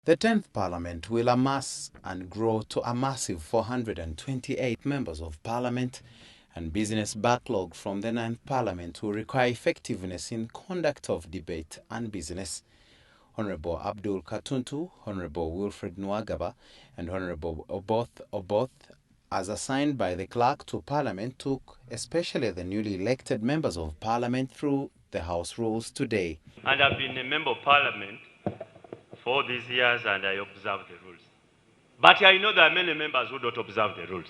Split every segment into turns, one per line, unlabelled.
The 10th Parliament will amass and grow to a massive 428 members of Parliament, and business backlog from the 9th Parliament will require effectiveness in conduct of debate and business. Honorable Abdul Katuntu, Honorable Wilfred Nwagaba, and Honorable Oboth, as assigned by the clerk to Parliament, took especially the newly elected members of Parliament through the House rules today.
And I've been a member of Parliament for all these years, and I observe the rules. But I know there are many members who don't observe the rules.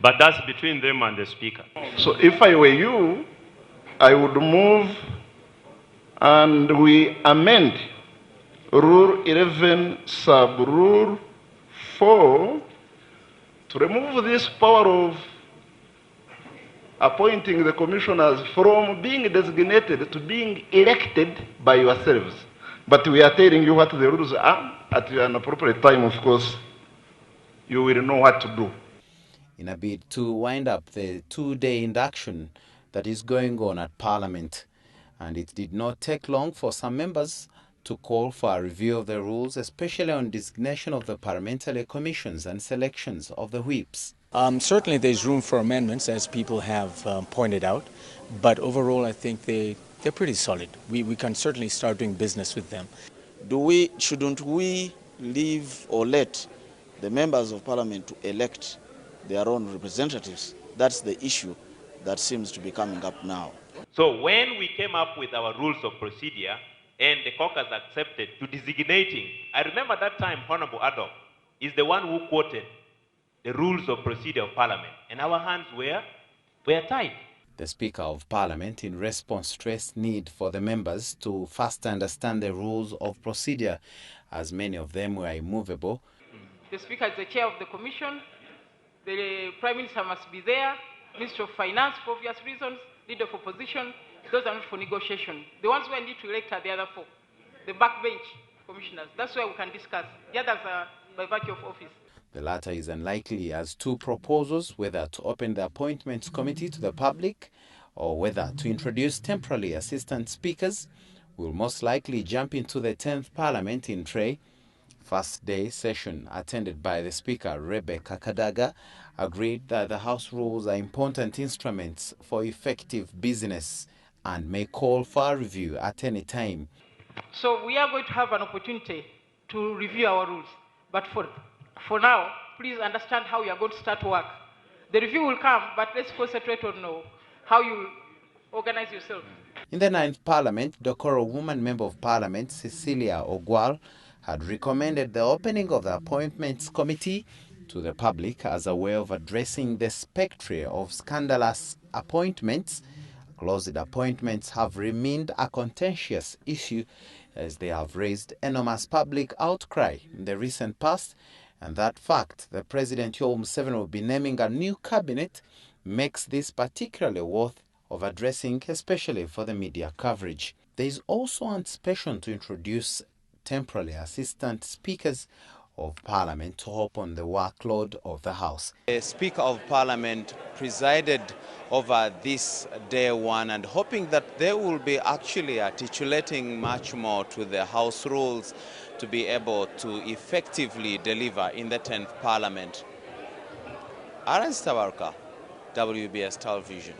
But that's between them and the Speaker.
So if I were you, I would move and we amend Rule 11, Sub-Rule 4, to remove this power of appointing the commissioners from being designated to being elected by yourselves. But we are telling you what the rules are. At an appropriate time, of course, you will know what to do.
In a bid to wind up the two-day induction that is going on at Parliament, and it did not take long for some members to call for a review of the rules, especially on designation of the parliamentary commissions and selections of the whips.
Certainly there's room for amendments, as people have pointed out, but overall I think they're pretty solid. We can certainly start doing business with them.
Shouldn't we leave or let the members of Parliament to elect their own representatives? That's the issue that seems to be coming up now.
So when we came up with our rules of procedure and the caucus accepted to designating, I remember that time Honorable Adolf is the one who quoted the rules of procedure of Parliament, and our hands were tied.
The Speaker of Parliament, in response, stressed need for the members to first understand the rules of procedure, as many of them were immovable.
The Speaker is the chair of the Commission. The Prime Minister must be there. Minister of Finance, for obvious reasons. Leader of Opposition. Those are not for negotiation. The ones who I need to elect are the other four. The backbench commissioners. That's where we can discuss. The others are by virtue of office.
The latter is unlikely, as two proposals, whether to open the Appointments Committee to the public or whether to introduce temporary assistant speakers, will most likely jump into the 10th Parliament in tray. First day session attended by the Speaker, Rebecca Kadaga, agreed that the House rules are important instruments for effective business and may call for a review at any time.
So we are going to have an opportunity to review our rules. But for now, please understand how you are going to start work. The review will come, but let's concentrate on how you organize yourself.
In the 9th Parliament, Dokoro woman Member of Parliament Cecilia Ogwal had recommended the opening of the Appointments Committee to the public as a way of addressing the spectre of scandalous appointments. Closed appointments have remained a contentious issue, as they have raised enormous public outcry in the recent past, and that fact the President Yoweri Museveni will be naming a new cabinet makes this particularly worth of addressing, especially for the media coverage. There is also anticipation to introduce temporary assistant speakers of Parliament to help on the workload of the House.
The Speaker of Parliament presided over this day one, and hoping that they will be actually articulating much more to the House rules to be able to effectively deliver in the 10th Parliament. Aaron Stabarka, WBS Television.